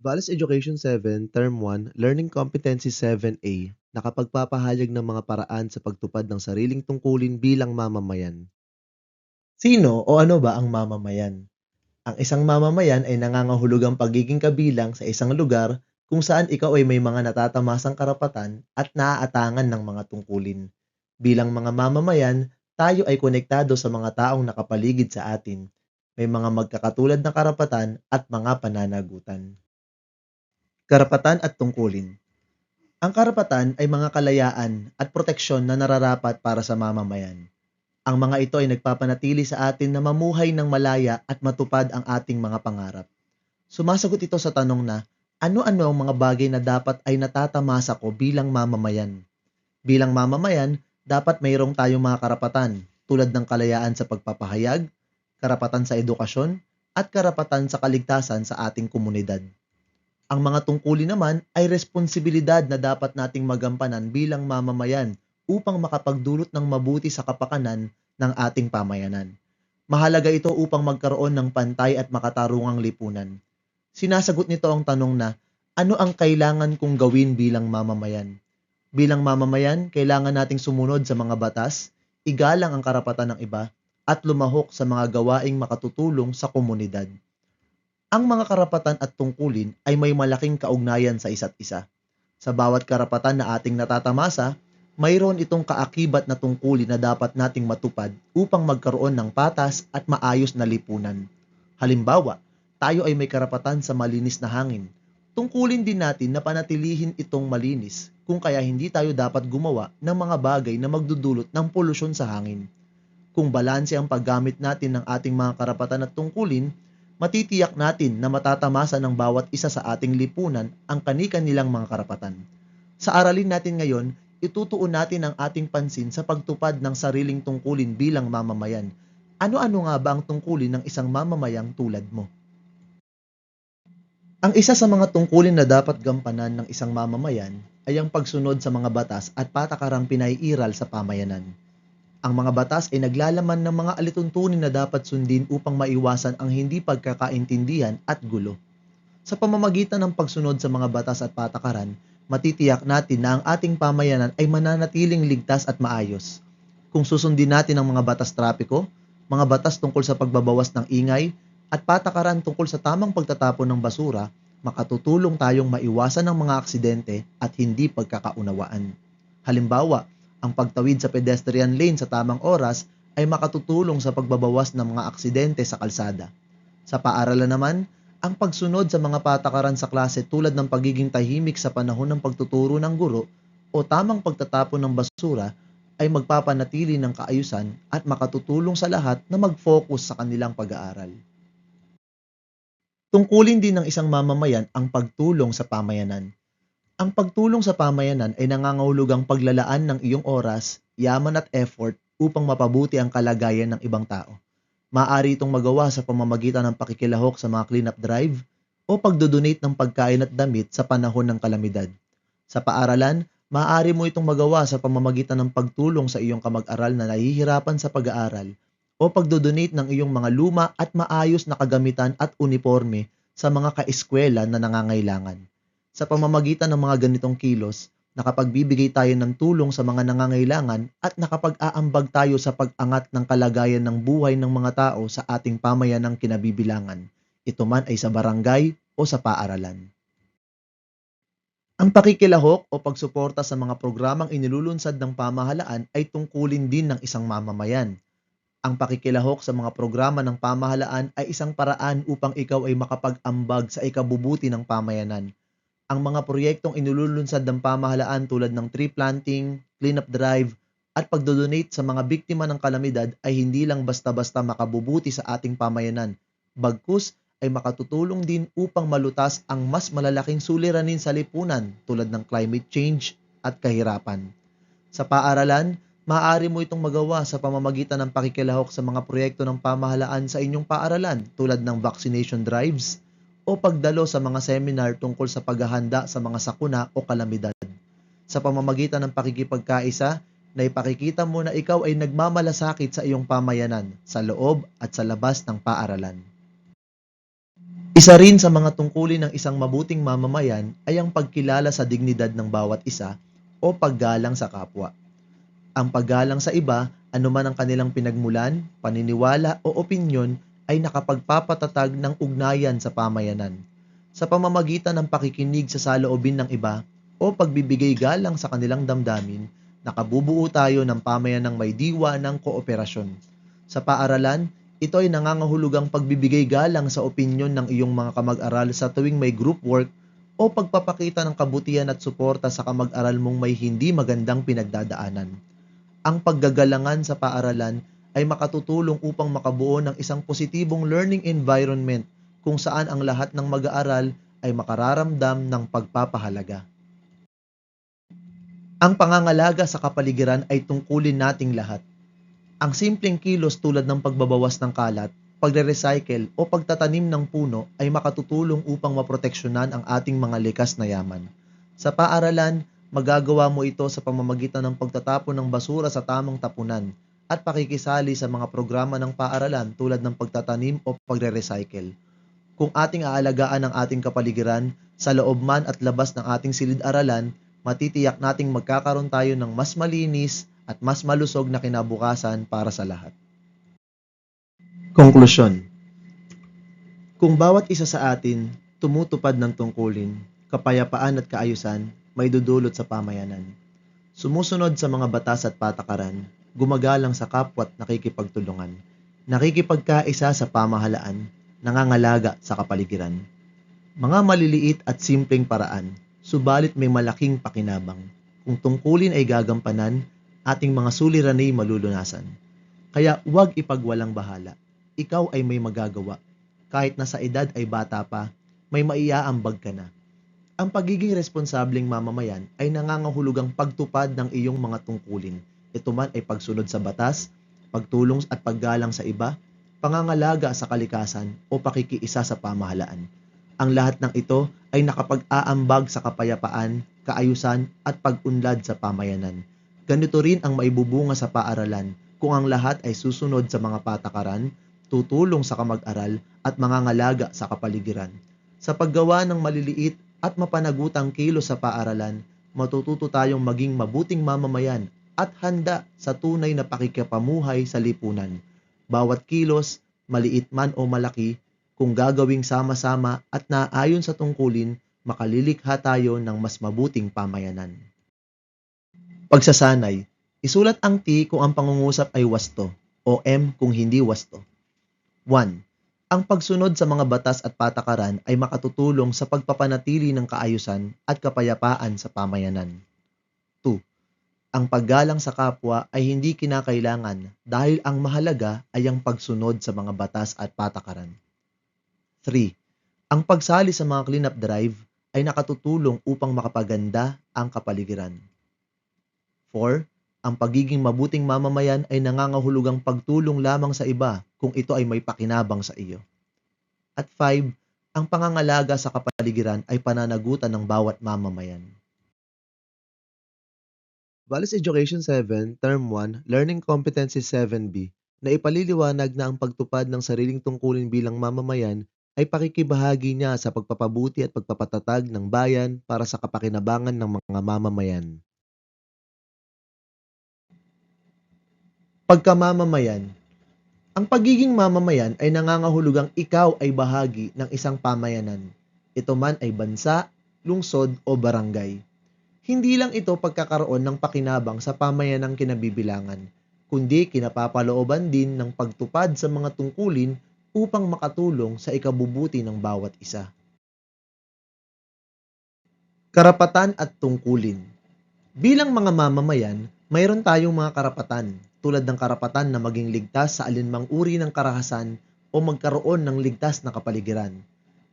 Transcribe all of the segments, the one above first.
Values Education 7, Term 1, Learning Competency 7A, nakapagpapahayag ng mga paraan sa pagtupad ng sariling tungkulin bilang mamamayan. Sino o ano ba ang mamamayan? Ang isang mamamayan ay nangangahulugang pagiging kabilang sa isang lugar kung saan ikaw ay may mga natatamasang karapatan at naaatangan ng mga tungkulin. Bilang mga mamamayan, tayo ay konektado sa mga taong nakapaligid sa atin. May mga magkakatulad na karapatan at mga pananagutan. Karapatan at tungkulin. Ang karapatan ay mga kalayaan at proteksyon na nararapat para sa mamamayan. Ang mga ito ay nagpapanatili sa atin na mamuhay ng malaya at matupad ang ating mga pangarap. Sumasagot ito sa tanong na, ano-ano ang mga bagay na dapat ay natatamasa ko bilang mamamayan? Bilang mamamayan, dapat mayroong tayong mga karapatan tulad ng kalayaan sa pagpapahayag, karapatan sa edukasyon, at karapatan sa kaligtasan sa ating komunidad. Ang mga tungkulin naman ay responsibilidad na dapat nating magampanan bilang mamamayan upang makapagdulot ng mabuti sa kapakanan ng ating pamayanan. Mahalaga ito upang magkaroon ng pantay at makatarungang lipunan. Sinasagot nito ang tanong na, ano ang kailangan kong gawin bilang mamamayan? Bilang mamamayan, kailangan nating sumunod sa mga batas, igalang ang karapatan ng iba, at lumahok sa mga gawaing makatutulong sa komunidad. Ang mga karapatan at tungkulin ay may malaking kaugnayan sa isa't isa. Sa bawat karapatan na ating natatamasa, mayroon itong kaakibat na tungkulin na dapat nating matupad upang magkaroon ng patas at maayos na lipunan. Halimbawa, tayo ay may karapatan sa malinis na hangin. Tungkulin din natin na panatilihin itong malinis kung kaya hindi tayo dapat gumawa ng mga bagay na magdudulot ng polusyon sa hangin. Kung balanse ang paggamit natin ng ating mga karapatan at tungkulin, matitiyak natin na matatamasa ng bawat isa sa ating lipunan ang kani-kanilang mga karapatan. Sa aralin natin ngayon, itutuon natin ang ating pansin sa pagtupad ng sariling tungkulin bilang mamamayan. Ano-ano nga ba ang tungkulin ng isang mamamayang tulad mo? Ang isa sa mga tungkulin na dapat gampanan ng isang mamamayan ay ang pagsunod sa mga batas at patakarang pinaiiral sa pamayanan. Ang mga batas ay naglalaman ng mga alituntunin na dapat sundin upang maiwasan ang hindi pagkakaintindihan at gulo. Sa pamamagitan ng pagsunod sa mga batas at patakaran, matitiyak natin na ang ating pamayanan ay mananatiling ligtas at maayos. Kung susundin natin ang mga batas trapiko, mga batas tungkol sa pagbabawas ng ingay, at patakaran tungkol sa tamang pagtatapon ng basura, makatutulong tayong maiwasan ang mga aksidente at hindi pagkakaunawaan. Halimbawa, ang pagtawid sa pedestrian lane sa tamang oras ay makatutulong sa pagbabawas ng mga aksidente sa kalsada. Sa paaralan naman, ang pagsunod sa mga patakaran sa klase tulad ng pagiging tahimik sa panahon ng pagtuturo ng guro o tamang pagtatapon ng basura ay magpapanatili ng kaayusan at makatutulong sa lahat na mag-focus sa kanilang pag-aaral. Tungkulin din ng isang mamamayan ang pagtulong sa pamayanan. Ang pagtulong sa pamayanan ay nangangahulugang paglalaan ng iyong oras, yaman at effort upang mapabuti ang kalagayan ng ibang tao. Maaari itong magawa sa pamamagitan ng pakikilahok sa mga cleanup drive o pagdodonate ng pagkain at damit sa panahon ng kalamidad. Sa paaralan, maaari mo itong magawa sa pamamagitan ng pagtulong sa iyong kamag-aral na nahihirapan sa pag-aaral o pagdodonate ng iyong mga luma at maayos na kagamitan at uniforme sa mga kaeskwela na nangangailangan. Sa pamamagitan ng mga ganitong kilos, nakapagbibigay tayo ng tulong sa mga nangangailangan at nakapag-aambag tayo sa pag-angat ng kalagayan ng buhay ng mga tao sa ating pamayanang kinabibilangan. Ito man ay sa barangay o sa paaralan. Ang pakikilahok o pagsuporta sa mga programang inilulunsad ng pamahalaan ay tungkulin din ng isang mamamayan. Ang pakikilahok sa mga programa ng pamahalaan ay isang paraan upang ikaw ay makapag-ambag sa ikabubuti ng pamayanan. Ang mga proyektong inilulunsad ng pamahalaan tulad ng tree planting, cleanup drive, at pagdodonate sa mga biktima ng kalamidad ay hindi lang basta-basta makabubuti sa ating pamayanan. Bagkus ay makatutulong din upang malutas ang mas malalaking suliranin sa lipunan tulad ng climate change at kahirapan. Sa paaralan, maaari mo itong magawa sa pamamagitan ng pakikilahok sa mga proyekto ng pamahalaan sa inyong paaralan tulad ng vaccination drives o pagdalo sa mga seminar tungkol sa paghahanda sa mga sakuna o kalamidad. Sa pamamagitan ng pakikipagkaisa, na ipakikita mo na ikaw ay nagmamalasakit sa iyong pamayanan sa loob at sa labas ng paaralan. Isa rin sa mga tungkulin ng isang mabuting mamamayan ay ang pagkilala sa dignidad ng bawat isa o paggalang sa kapwa. Ang paggalang sa iba, anuman ang kanilang pinagmulan, paniniwala o opinyon, ay nakapagpapatatag ng ugnayan sa pamayanan. Sa pamamagitan ng pakikinig sa saloobin ng iba o pagbibigay galang sa kanilang damdamin, nakabubuo tayo ng pamayanang may diwa ng kooperasyon. Sa paaralan, ito ay nangangahulugang pagbibigay galang sa opinyon ng iyong mga kamag-aral sa tuwing may group work o pagpapakita ng kabutihan at suporta sa kamag-aral mong may hindi magandang pinagdadaanan. Ang paggagalangan sa paaralan ay makatutulong upang makabuo ng isang positibong learning environment kung saan ang lahat ng mag-aaral ay makararamdam ng pagpapahalaga. Ang pangangalaga sa kapaligiran ay tungkulin nating lahat. Ang simpleng kilos tulad ng pagbabawas ng kalat, pagre-recycle o pagtatanim ng puno ay makatutulong upang maproteksyonan ang ating mga likas na yaman. Sa paaralan, magagawa mo ito sa pamamagitan ng pagtatapon ng basura sa tamang tapunan at pakikisali sa mga programa ng paaralan tulad ng pagtatanim o pagre-recycle. Kung ating aalagaan ang ating kapaligiran, sa loob man at labas ng ating silid-aralan, matitiyak nating magkakaroon tayo ng mas malinis at mas malusog na kinabukasan para sa lahat. Konklusyon. Kung bawat isa sa atin tumutupad ng tungkulin, kapayapaan at kaayusan, may dudulot sa pamayanan. Sumusunod sa mga batas at patakaran, gumagalang sa kapwa at nakikipagtulungan, nakikipagkaisa sa pamahalaan, nangangalaga sa kapaligiran. Mga maliliit at simpleng paraan, subalit may malaking pakinabang. Kung tungkulin ay gagampanan, ating mga suliranin ay malulunasan. Kaya huwag ipagwalang bahala. Ikaw ay may magagawa. Kahit na sa edad ay bata pa, may maiaambag ka na. Ang pagiging responsableng mamamayan ay nangangahulugang pagtupad ng iyong mga tungkulin. Ito man ay pagsunod sa batas, pagtulong at paggalang sa iba, pangangalaga sa kalikasan o pakikiisa sa pamahalaan. Ang lahat ng ito ay nakapag-aambag sa kapayapaan, kaayusan at pag-unlad sa pamayanan. Ganito rin ang maibubunga sa paaralan kung ang lahat ay susunod sa mga patakaran, tutulong sa kamag-aral at mangangalaga sa kapaligiran. Sa paggawa ng maliliit at mapanagutang kilos sa paaralan, matututo tayong maging mabuting mamamayan at handa sa tunay na pakikipamuhay sa lipunan. Bawat kilos, maliit man o malaki, kung gagawing sama-sama at naayon sa tungkulin, makalilikha tayo ng mas mabuting pamayanan. Pagsasanay. Isulat ang T kung ang pangungusap ay wasto o M kung hindi wasto. 1. Ang pagsunod sa mga batas at patakaran ay makatutulong sa pagpapanatili ng kaayusan at kapayapaan sa pamayanan. 2. Ang paggalang sa kapwa ay hindi kinakailangan dahil ang mahalaga ay ang pagsunod sa mga batas at patakaran. 3. Ang pagsali sa mga cleanup drive ay nakatutulong upang makapaganda ang kapaligiran. 4. Ang pagiging mabuting mamamayan ay nangangahulugang pagtulong lamang sa iba kung ito ay may pakinabang sa iyo. At 5. Ang pangangalaga sa kapaligiran ay pananagutan ng bawat mamamayan. Values Education 7, Term 1, Learning Competency 7B, na ipaliliwanag na ang pagtupad ng sariling tungkulin bilang mamamayan ay pakikibahagi niya sa pagpapabuti at pagpapatatag ng bayan para sa kapakinabangan ng mga mamamayan. Pagkamamamayan. Ang pagiging mamamayan ay nangangahulugang ikaw ay bahagi ng isang pamayanan. Ito man ay bansa, lungsod o barangay. Hindi lang ito pagkakaroon ng pakinabang sa pamayanang kinabibilangan, kundi kinapapalooban din ng pagtupad sa mga tungkulin upang makatulong sa ikabubuti ng bawat isa. Karapatan at tungkulin. Bilang mga mamamayan, mayroon tayong mga karapatan tulad ng karapatan na maging ligtas sa alinmang uri ng karahasan o magkaroon ng ligtas na kapaligiran,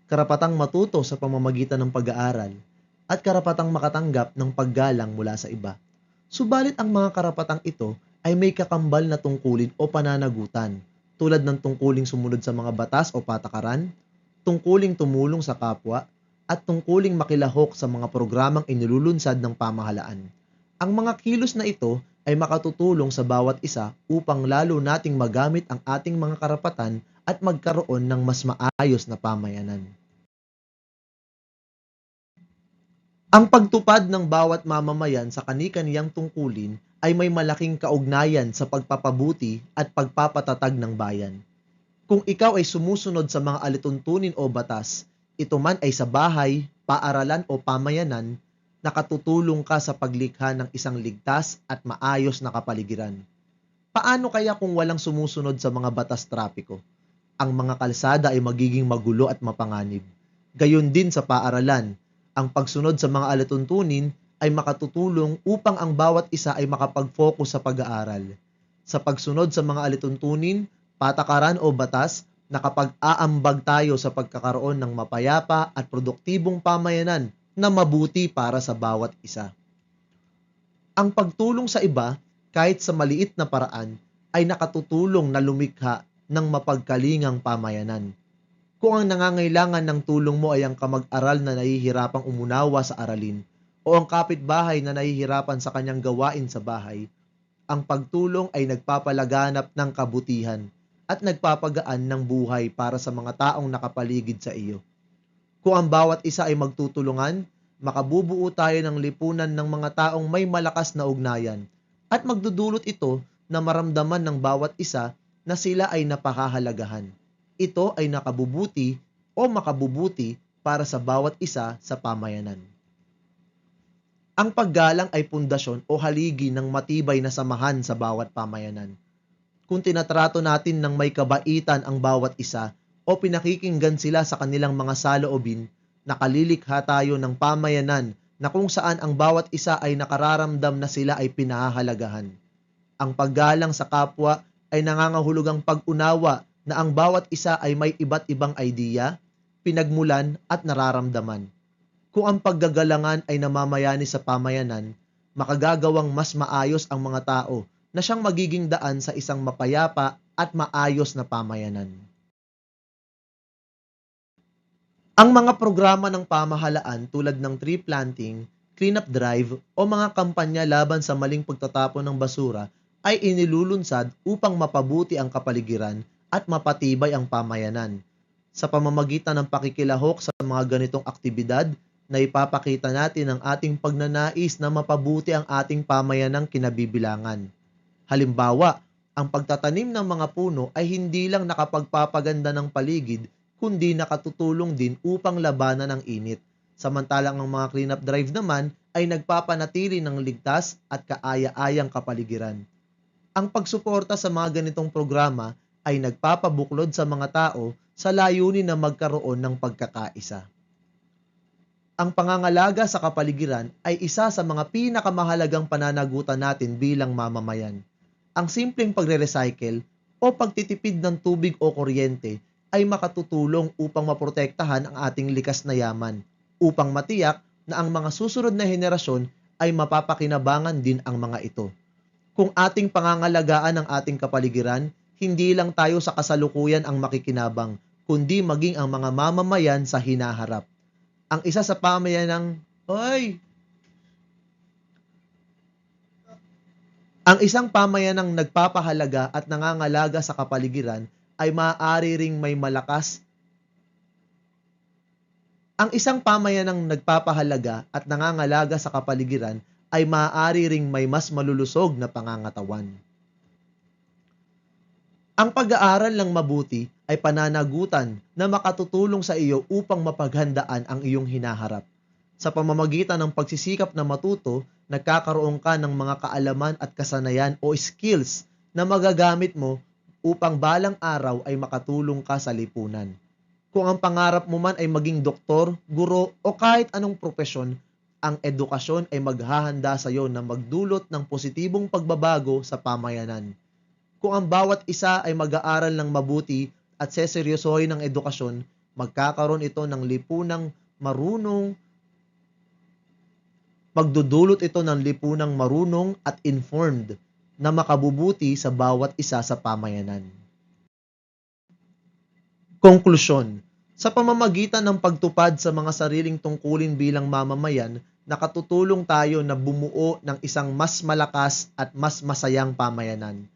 karapatang matuto sa pamamagitan ng pag-aaral, at karapatang makatanggap ng paggalang mula sa iba. Subalit ang mga karapatang ito ay may kakambal na tungkulin o pananagutan, tulad ng tungkuling sumunod sa mga batas o patakaran, tungkuling tumulong sa kapwa, at tungkuling makilahok sa mga programang inilulunsad ng pamahalaan. Ang mga kilos na ito ay makatutulong sa bawat isa upang lalo nating magamit ang ating mga karapatan at magkaroon ng mas maayos na pamayanan. Ang pagtupad ng bawat mamamayan sa kani-kaniyang tungkulin ay may malaking kaugnayan sa pagpapabuti at pagpapatatag ng bayan. Kung ikaw ay sumusunod sa mga alituntunin o batas, ito man ay sa bahay, paaralan o pamayanan, nakatutulong ka sa paglikha ng isang ligtas at maayos na kapaligiran. Paano kaya kung walang sumusunod sa mga batas trapiko? Ang mga kalsada ay magiging magulo at mapanganib. Gayon din sa paaralan, ang pagsunod sa mga alituntunin ay makatutulong upang ang bawat isa ay makapag-focus sa pag-aaral. Sa pagsunod sa mga alituntunin, patakaran o batas, nakapag-aambag tayo sa pagkakaroon ng mapayapa at produktibong pamayanan na mabuti para sa bawat isa. Ang pagtulong sa iba, kahit sa maliit na paraan, ay nakatutulong na lumikha ng mapagkalingang pamayanan. Kung ang nangangailangan ng tulong mo ay ang kamag-aral na nahihirapang umunawa sa aralin o ang kapitbahay na nahihirapan sa kanyang gawain sa bahay, ang pagtulong ay nagpapalaganap ng kabutihan at nagpapagaan ng buhay para sa mga taong nakapaligid sa iyo. Kung ang bawat isa ay magtutulungan, makabubuo tayo ng lipunan ng mga taong may malakas na ugnayan at magdudulot ito na maramdaman ng bawat isa na sila ay napakahalagahan. Ito ay nakabubuti o makabubuti para sa bawat isa sa pamayanan. Ang paggalang ay pundasyon o haligi ng matibay na samahan sa bawat pamayanan. Kung tinatrato natin ng may kabaitan ang bawat isa o pinakikinggan sila sa kanilang mga saloobin, nakalilikha tayo ng pamayanan na kung saan ang bawat isa ay nakararamdam na sila ay pinahahalagahan. Ang paggalang sa kapwa ay nangangahulugang pag-unawa na ang bawat isa ay may iba't ibang idea, pinagmulan at nararamdaman. Kung ang paggagalangan ay namamayani sa pamayanan, makagagawang mas maayos ang mga tao na siyang magiging daan sa isang mapayapa at maayos na pamayanan. Ang mga programa ng pamahalaan tulad ng tree planting, cleanup drive o mga kampanya laban sa maling pagtatapon ng basura ay inilulunsad upang mapabuti ang kapaligiran at mapatibay ang pamayanan. Sa pamamagitan ng pakikilahok sa mga ganitong aktibidad, na ipapakita natin ang ating pagnanais na mapabuti ang ating pamayanang kinabibilangan. Halimbawa, ang pagtatanim ng mga puno ay hindi lang nakapagpapaganda ng paligid, kundi nakatutulong din upang labanan ang init. Samantalang ang mga cleanup drive naman ay nagpapanatili ng ligtas at kaaya-ayang kapaligiran. Ang pagsuporta sa mga ganitong programa ay nagpapabuklod sa mga tao sa layunin na magkaroon ng pagkakaisa. Ang pangangalaga sa kapaligiran ay isa sa mga pinakamahalagang pananagutan natin bilang mamamayan. Ang simpleng pagre-recycle o pagtitipid ng tubig o kuryente ay makatutulong upang maprotektahan ang ating likas na yaman, upang matiyak na ang mga susunod na henerasyon ay mapapakinabangan din ang mga ito. Kung ating pangangalagaan ang ating kapaligiran, hindi lang tayo sa kasalukuyan ang makikinabang, kundi maging ang mga mamamayan sa hinaharap. Ang isa sa pamayanang Ang isang pamayanang nagpapahalaga at nangangalaga sa kapaligiran ay maaari ring may malakas. Ang isang pamayanang nagpapahalaga at nangangalaga sa kapaligiran ay maaari ring may mas malulusog na pangangatawan. Ang pag-aaral ng mabuti ay pananagutan na makatutulong sa iyo upang mapaghandaan ang iyong hinaharap. Sa pamamagitan ng pagsisikap na matuto, nagkakaroon ka ng mga kaalaman at kasanayan o skills na magagamit mo upang balang araw ay makatulong ka sa lipunan. Kung ang pangarap mo man ay maging doktor, guro o kahit anong propesyon, ang edukasyon ay maghahanda sa iyo na magdulot ng positibong pagbabago sa pamayanan. Kung ang bawat isa ay mag-aaral ng mabuti at seseryosohin ng edukasyon, magkakaroon ito ng lipunang marunong, magdudulot ito ng lipunang marunong at informed na makabubuti sa bawat isa sa pamayanan. Konklusyon. Sa pamamagitan ng pagtupad sa mga sariling tungkulin bilang mamamayan, nakatutulong tayo na bumuo ng isang mas malakas at mas masayang pamayanan.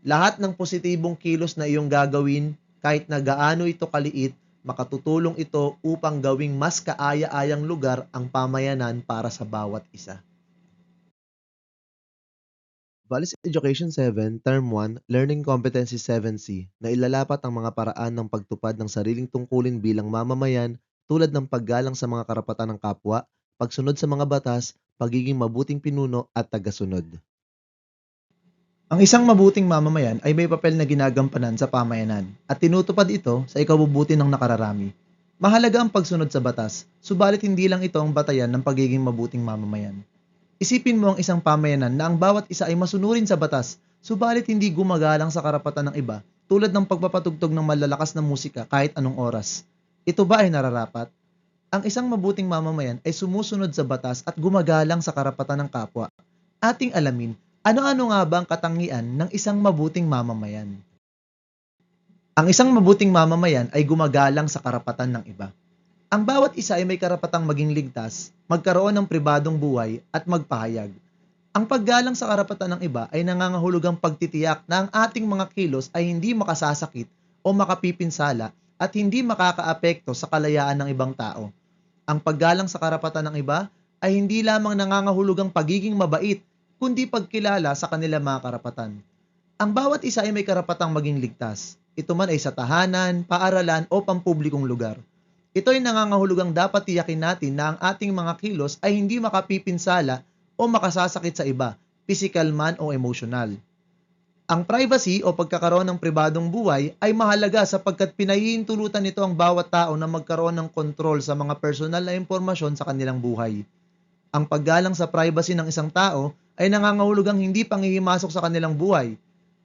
Lahat ng positibong kilos na iyong gagawin, kahit na gaano ito kaliit, makatutulong ito upang gawing mas kaaya-ayang lugar ang pamayanan para sa bawat isa. Values Education 7, Term 1, Learning Competency 7C, na ilalapat ang mga paraan ng pagtupad ng sariling tungkulin bilang mamamayan tulad ng paggalang sa mga karapatan ng kapwa, pagsunod sa mga batas, pagiging mabuting pinuno at tagasunod. Ang isang mabuting mamamayan ay may papel na ginagampanan sa pamayanan at tinutupad ito sa ikabubuti ng nakararami. Mahalaga ang pagsunod sa batas, subalit hindi lang ito ang batayan ng pagiging mabuting mamamayan. Isipin mo ang isang pamayanan na ang bawat isa ay masunurin sa batas, subalit hindi gumagalang sa karapatan ng iba, tulad ng pagpapatugtog ng malalakas na musika kahit anong oras. Ito ba ay nararapat? Ang isang mabuting mamamayan ay sumusunod sa batas at gumagalang sa karapatan ng kapwa. Ating alamin, ano-ano nga ba ang katangian ng isang mabuting mamamayan? Ang isang mabuting mamamayan ay gumagalang sa karapatan ng iba. Ang bawat isa ay may karapatang maging ligtas, magkaroon ng pribadong buhay at magpahayag. Ang paggalang sa karapatan ng iba ay nangangahulugang pagtitiyak na ang ating mga kilos ay hindi makasasakit o makapipinsala at hindi makakaapekto sa kalayaan ng ibang tao. Ang paggalang sa karapatan ng iba ay hindi lamang nangangahulugang pagiging mabait, kundi pagkilala sa kanilang mga karapatan. Ang bawat isa ay may karapatang maging ligtas. Ito man ay sa tahanan, paaralan o pampublikong lugar. Ito ay nangangahulugang dapat tiyakin natin na ang ating mga kilos ay hindi makapipinsala o makasasakit sa iba, physical man o emosyonal. Ang privacy o pagkakaroon ng pribadong buhay ay mahalaga sapagkat pinahihintulutan nito ang bawat tao na magkaroon ng kontrol sa mga personal na impormasyon sa kanilang buhay. Ang paggalang sa privacy ng isang tao ay nangangahulugang hindi panghihimasok sa kanilang buhay.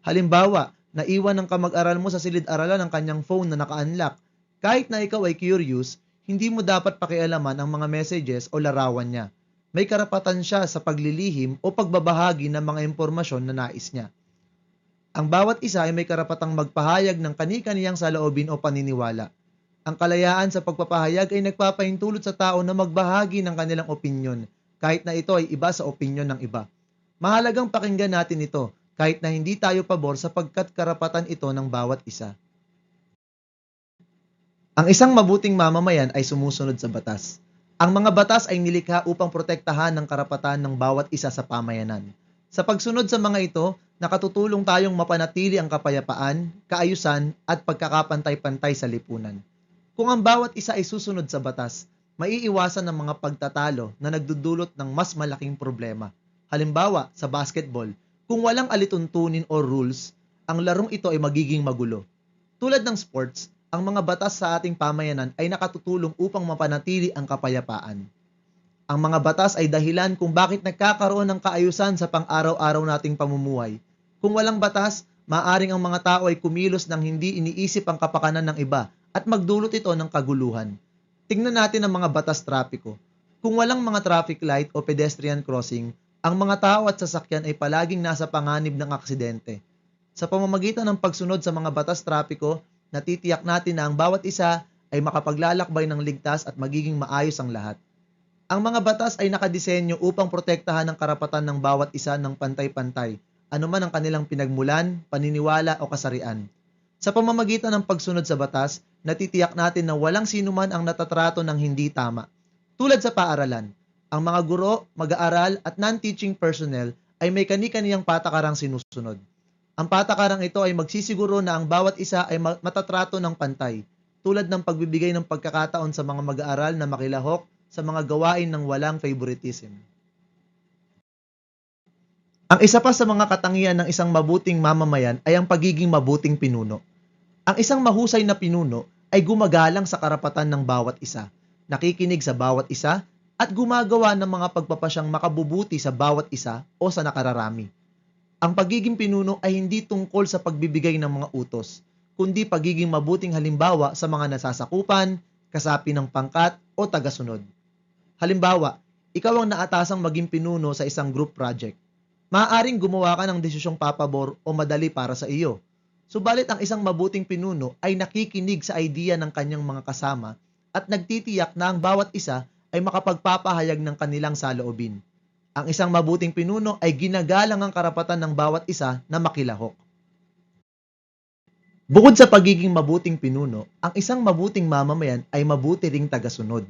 Halimbawa, naiwan ng kamag-aral mo sa silid-aralan ang kanyang phone na naka-unlock. Kahit na ikaw ay curious, hindi mo dapat pakialaman ang mga messages o larawan niya. May karapatan siya sa paglilihim o pagbabahagi ng mga impormasyon na nais niya. Ang bawat isa ay may karapatang magpahayag ng kani-kaniyang saloobin o paniniwala. Ang kalayaan sa pagpapahayag ay nagpapahintulot sa tao na magbahagi ng kanilang opinyon, kahit na ito ay iba sa opinyon ng iba. Mahalagang pakinggan natin ito, kahit na hindi tayo pabor sapagkat karapatan ito ng bawat isa. Ang isang mabuting mamamayan ay sumusunod sa batas. Ang mga batas ay nilikha upang protektahan ang karapatan ng bawat isa sa pamayanan. Sa pagsunod sa mga ito, nakatutulong tayong mapanatili ang kapayapaan, kaayusan at pagkakapantay-pantay sa lipunan. Kung ang bawat isa ay susunod sa batas, maiiwasan ang mga pagtatalo na nagdudulot ng mas malaking problema. Halimbawa, sa basketball, kung walang alituntunin o rules, ang larong ito ay magiging magulo. Tulad ng sports, ang mga batas sa ating pamayanan ay nakatutulong upang mapanatili ang kapayapaan. Ang mga batas ay dahilan kung bakit nagkakaroon ng kaayusan sa pang-araw-araw nating pamumuhay. Kung walang batas, maaring ang mga tao ay kumilos ng hindi iniisip ang kapakanan ng iba at magdulot ito ng kaguluhan. Tingnan natin ang mga batas trapiko. Kung walang mga traffic light o pedestrian crossing, ang mga tao at sasakyan ay palaging nasa panganib ng aksidente. Sa pamamagitan ng pagsunod sa mga batas trapiko, natitiyak natin na ang bawat isa ay makapaglalakbay ng ligtas at magiging maayos ang lahat. Ang mga batas ay nakadisenyo upang protektahan ang karapatan ng bawat isa ng pantay-pantay, anuman ang kanilang pinagmulan, paniniwala o kasarian. Sa pamamagitan ng pagsunod sa batas, natitiyak natin na walang sinuman ang natatrato ng hindi tama. Tulad sa paaralan, ang mga guro, mag-aaral at non-teaching personnel ay may kani-kaniyang patakarang sinusunod. Ang patakarang ito ay magsisiguro na ang bawat isa ay matatrato ng pantay, tulad ng pagbibigay ng pagkakataon sa mga mag-aaral na makilahok sa mga gawain ng walang favoritism. Ang isa pa sa mga katangian ng isang mabuting mamamayan ay ang pagiging mabuting pinuno. Ang isang mahusay na pinuno ay gumagalang sa karapatan ng bawat isa, nakikinig sa bawat isa, at gumagawa ng mga pagpapasyang makabubuti sa bawat isa o sa nakararami. Ang pagiging pinuno ay hindi tungkol sa pagbibigay ng mga utos, kundi pagiging mabuting halimbawa sa mga nasasakupan, kasapi ng pangkat o tagasunod. Halimbawa, ikaw ang naatasang maging pinuno sa isang group project. Maaaring gumawa ka ng desisyong papabor o madali para sa iyo. Subalit ang isang mabuting pinuno ay nakikinig sa idea ng kanyang mga kasama at nagtitiyak na ang bawat isa ay makapagpapahayag ng kanilang saloobin. Ang isang mabuting pinuno ay ginagalang ang karapatan ng bawat isa na makilahok. Bukod sa pagiging mabuting pinuno, ang isang mabuting mamamayan ay mabuti ring tagasunod.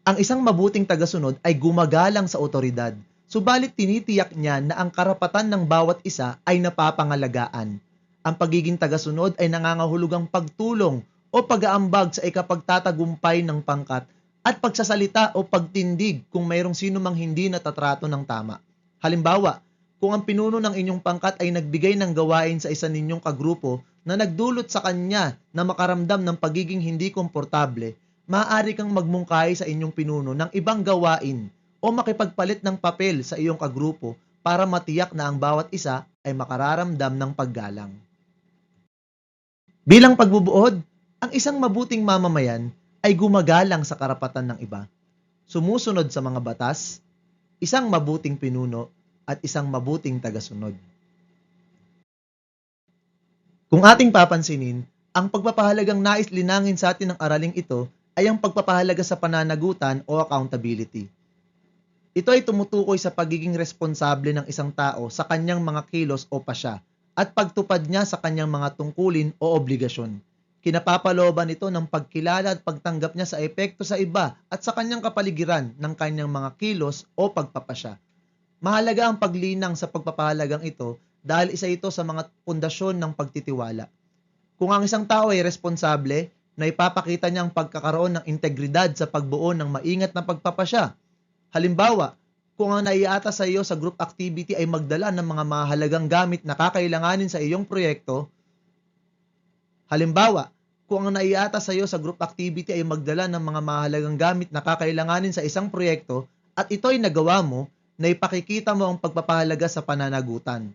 Ang isang mabuting tagasunod ay gumagalang sa otoridad, subalit tinitiyak niya na ang karapatan ng bawat isa ay napapangalagaan. Ang pagiging tagasunod ay nangangahulugang pagtulong o pag-aambag sa ikapagtatagumpay ng pangkat at pagsasalita o pagtindig kung mayroong sino mang hindi natatrato ng tama. Halimbawa, kung ang pinuno ng inyong pangkat ay nagbigay ng gawain sa isa ninyong kagrupo na nagdulot sa kanya na makaramdam ng pagiging hindi komportable, maaari kang magmungkahi sa inyong pinuno ng ibang gawain o makipagpalit ng papel sa iyong kagrupo para matiyak na ang bawat isa ay makararamdam ng paggalang. Bilang pagbubuod, ang isang mabuting mamamayan ay gumagalang sa karapatan ng iba, sumusunod sa mga batas, isang mabuting pinuno, at isang mabuting tagasunod. Kung ating papansinin, ang pagpapahalagang nais linangin sa atin ng araling ito ay ang pagpapahalaga sa pananagutan o accountability. Ito ay tumutukoy sa pagiging responsable ng isang tao sa kanyang mga kilos o pasya at pagtupad niya sa kanyang mga tungkulin o obligasyon. Kinapapalooban ito ng pagkilala at pagtanggap niya sa epekto sa iba at sa kanyang kapaligiran ng kanyang mga kilos o pagpapasya. Mahalaga ang paglinang sa pagpapahalagang ito dahil isa ito sa mga pundasyon ng pagtitiwala. Kung ang isang tao ay responsable, na ipapakita niya ang pagkakaroon ng integridad sa pagbuo ng maingat na pagpapasya. Halimbawa, kung ang naiata sa iyo sa group activity ay magdala ng mga mahalagang gamit na kakailanganin sa iyong proyekto, at ito ay nagawa mo, na ipakikita mo ang pagpapahalaga sa pananagutan.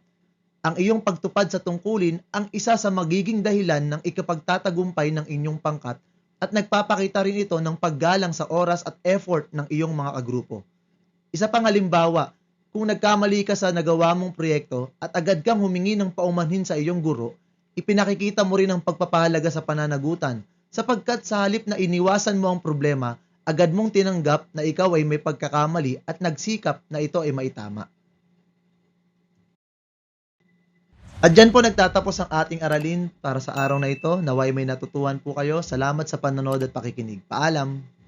Ang iyong pagtupad sa tungkulin ang isa sa magiging dahilan ng ikapagtatagumpay ng inyong pangkat at nagpapakita rin ito ng paggalang sa oras at effort ng iyong mga kagrupo. Isa pang halimbawa, kung nagkamali ka sa nagawa mong proyekto at agad kang humingi ng paumanhin sa iyong guro, ipinakikita mo rin ang pagpapahalaga sa pananagutan sapagkat sa halip na iniwasan mo ang problema, agad mong tinanggap na ikaw ay may pagkakamali at nagsikap na ito ay maitama. At dyan po nagtatapos ang ating aralin para sa araw na ito. Naway may natutuhan po kayo. Salamat sa panonood at pakikinig. Paalam!